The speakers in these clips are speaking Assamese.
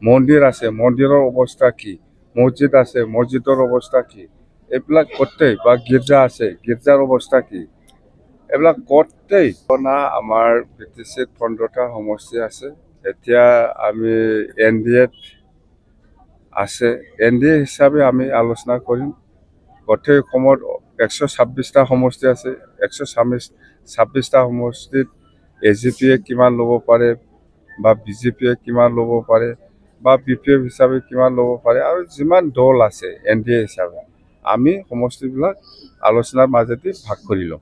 মন্দিৰ আছে মন্দিৰৰ অৱস্থা কি, মছজিদ আছে মছজিদৰ অৱস্থা কি, এইবিলাক গোটেই বা গীৰ্জা আছে গীৰ্জাৰ অৱস্থা কি, এইবিলাক গোটেই আমাৰ BTCত 15টা সমষ্টি আছে। এতিয়া আমি NDAত আছে, NDA হিচাপে আমি আলোচনা কৰিম। গোটেই অসমত 126টা সমষ্টি আছে, 126টা সমষ্টিত AGPয়ে কিমান ল'ব পাৰে বা BJPয়ে কিমান ল'ব পাৰে বা BPF হিচাপে কিমান ল'ব পাৰে, আৰু যিমান দল আছে NDA হিচাপে আমি সমষ্টিবিলাক আলোচনাৰ মাজেদি ভাগ কৰি লওঁ।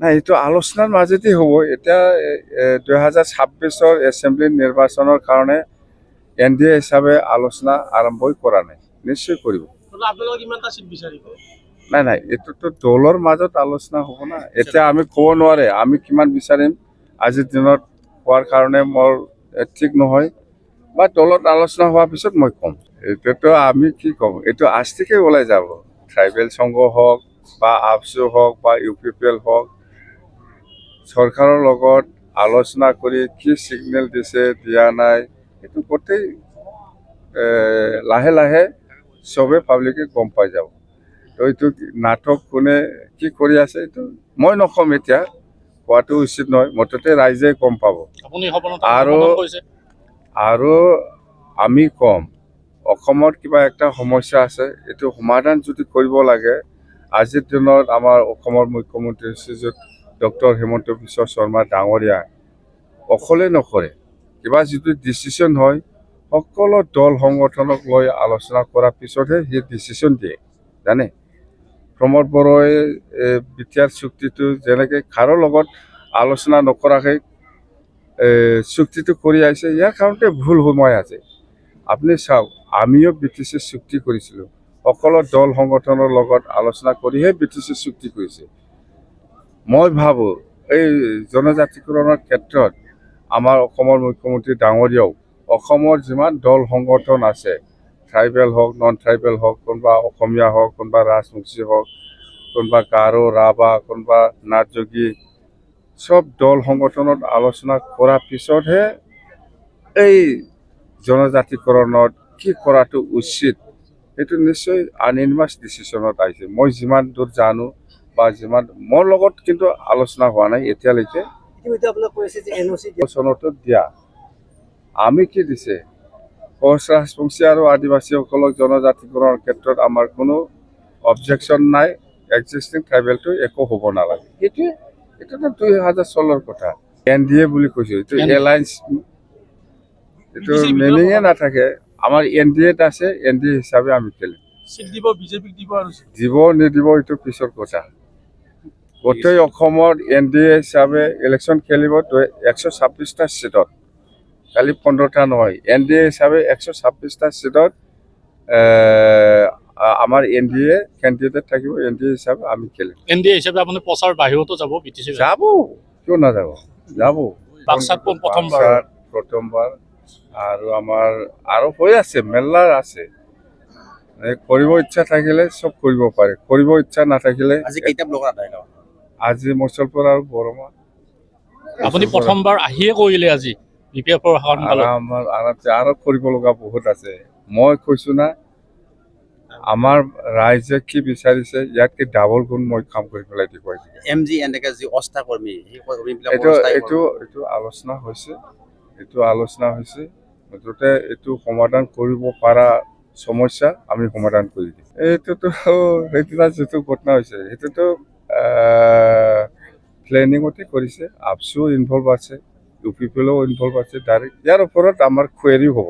নাই, এইটো আলোচনাৰ মাজেদি হ'ব। এতিয়া 2026ৰ এছেম্বলি নিৰ্বাচনৰ কাৰণে NDA হিচাপে আলোচনা আৰম্ভই কৰা নাই, নিশ্চয় কৰিব। নাই, এইটোতো দলৰ মাজত আলোচনা হ'ব না। এতিয়া আমি ক'ব নোৱাৰে আমি কিমান বিচাৰিম, আজিৰ দিনত হোৱাৰ কাৰণে মোৰ ঠিক নহয়, বা দলত আলোচনা হোৱাৰ পিছত মই ক'ম। এইটোতো আমি কি ক'ম, এইটো আস্তিকে ওলাই যাব। ট্ৰাইবেল সংঘ হওক বা APSU হওক বা UPPL হওক, চৰকাৰৰ লগত আলোচনা কৰি কি ছিগনেল দিছে দিয়া নাই, এইটো গোটেই লাহে লাহে চবে পাব্লিকে গম পাই যাব। তো এইটো নাটক কোনে কি কৰি আছে এইটো মই নকম, এতিয়া কোৱাটো উচিত নহয়, মুঠতে ৰাইজে গম পাব। আৰু আমি কম অসমত কিবা একটা সমস্যা আছে, এইটো সমাধান যদি কৰিব লাগে, আজিৰ দিনত আমাৰ অসমৰ মুখ্যমন্ত্ৰী শ্ৰীযুত ডক্টৰ হিমন্ত বিশ্ব শৰ্মা ডাঙৰীয়া অকলে নকৰে, কিবা যিটো ডিচিশ্যন হয় সকলো দল সংগঠনক লৈ আলোচনা কৰাৰ পিছতহে সি ডিচিশ্যন দিয়ে, জানে। প্ৰমোদ বড়োই BTR চুক্তিটো যেনেকৈ কাৰো লগত আলোচনা নকৰাকৈ চুক্তিটো কৰি আহিছে, ইয়াৰ কাৰণতে ভুল সময় আছে। আপুনি চাওক, আমিও BTC চুক্তি কৰিছিলোঁ, সকলো দল সংগঠনৰ লগত আলোচনা কৰিহে BTC চুক্তি কৰিছে। মই ভাবোঁ এই জনজাতিকৰণৰ ক্ষেত্ৰত আমাৰ অসমৰ মুখ্যমন্ত্ৰী ডাঙৰীয়াও অসমৰ যিমান দল সংগঠন আছে, ট্ৰাইবেল হওক নন ট্ৰাইবেল হওক, কোনোবা অসমীয়া হওক, কোনোবা ৰাজবংশী হওক, কোনোবা গাৰো ৰাভা, কোনোবা নাথযোগী, সব দল সংগঠনত আলোচনা কৰাৰ পিছতহে এই জনজাতিকৰণত কি কৰাটো উচিত, সেইটো নিশ্চয় আনএনিমাছ ডিচিশ্যনত আহিছে। মই যিমান দূৰ জানো বা যিমান মোৰ লগত কিন্তু আলোচনা হোৱা নাই এতিয়ালৈকে। চনতো দিয়া আমি কি দিছে, কোচ ৰাজবংশী আৰু আদিবাসীসকলক জনজাতিকৰণৰ ক্ষেত্ৰত আমাৰ কোনো অবজেকশ্যন নাই, এক্সিষ্টিং ট্ৰাইবেলটো একো হ'ব নালাগে। এইটোতো 2016ৰ কথা। NDA বুলি কৈছোঁ, এইটো এলায়েন্স, এইটো মিনিঙে নাথাকে। আমাৰ NDAত আছে, NDA হিচাপে আমি খেলিম। দিব নিদিব এইটো পিছৰ কথা। গোটেই অসমত NDA হিচাপে ইলেকশ্যন খেলিব 126টা ছিটত, খালি 15টা নহয়। NDA হিচাপে 126টা ছিটত আমাৰ NDA কেণ্ডিডেট থাকিব, NDA হিচাপে আমি খেলিম। NDA হিচাপে আপুনি প্ৰচাৰ বাহিৰতো যাব, BTC যাব, কিয় নাযাব, যাব। প্ৰথমবাৰ আৰু আমাৰ আৰু হৈ আছে, মেলা আছে। কৰিব ইচ্ছা থাকিলে চব কৰিব পাৰে, কৰিব ইচ্ছা নাথাকিলে আজি মুছলপুৰ আৰু বৰমা। আপুনি প্ৰথমবাৰ আহিয়ে কৰিলে আজি BPFৰ আৰামছে, আৰু কৰিব লগা বহুত আছে। মই কৈছো না, আমাৰ ৰাইজে কি বিচাৰিছে ইয়াতকে ডাবল গুণ মই কাম কৰি পেলাই দেখুৱাই দিম। এইটো আলোচনা হৈছে, মুঠতে এইটো সমাধান কৰিব পৰা সমস্যা আমি সমাধান কৰি দিম। এইটোতো সেইদিনা যিটো ঘটনা হৈছে সেইটোতো প্লেনিঙতে কৰিছে, APSU ইনভলভ আছে, UPPLও ইনভলভ আছে ডাইৰেক্ট। ইয়াৰ ওপৰত আমাৰ কুৱেৰি হ'ব,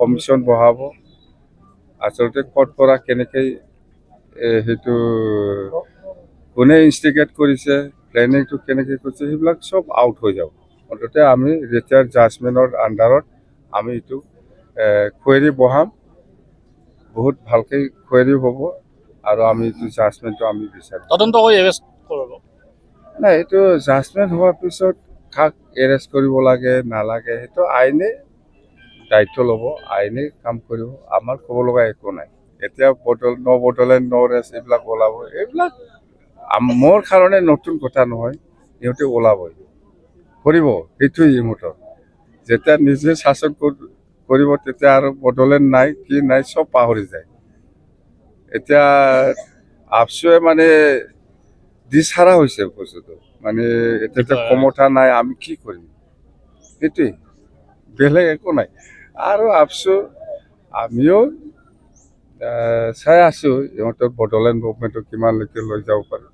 কমিশ্যন বহাব, আচলতে ক'ত পৰা কেনেকৈ সেইটো কোনে ইনষ্টিগেট কৰিছে, প্লেনিংটো কেনেকৈ কৰিছে, সেইবিলাক চব আউট হৈ যাব। মুঠতে আমি ৰিটায়াৰ্ড জাজমেণ্টৰ আণ্ডাৰত আমি এইটো কুৱেৰি বহাম, বহুত ভালকৈ কুৱেৰি হ'ব, আৰু আমি এইটো জাজমেণ্টটো আমি বিচাৰিম। তদন্ত কৰি এৰেষ্ট কৰিব। নাই, এইটো জাজমেণ্ট হোৱাৰ পিছত কাক এৰেষ্ট কৰিব লাগে নালাগে সেইটো আইনে দায়িত্ব ল'ব, আইনে কাম কৰিব। আমাৰ ক'ব লগা একো নাই। এতিয়া ন বটলেণ্ড ন ৰেষ্ট এইবিলাক ওলাব, এইবিলাক মোৰ কাৰণে নতুন কথা নহয়, সিহঁতে ওলাবই, কৰিব। সেইটোৱে ইহঁতৰ যেতিয়া নিজে শাসন কৰিব তেতিয়া আৰু বড়োলেণ্ড নাই কি নাই চব পাহৰি যায় এতিয়া আপচুৱে মানে দিশহাৰা হৈছে বস্তুটো মানে এতিয়া ক্ষমতা নাই আমি কি কৰিম সেইটোৱে বেলেগ একো নাই আৰু আপচু আমিও চাই আছো ইহঁতৰ বড়োলেণ্ড মুভমেণ্টটো কিমানলৈকে লৈ যাব পাৰোঁ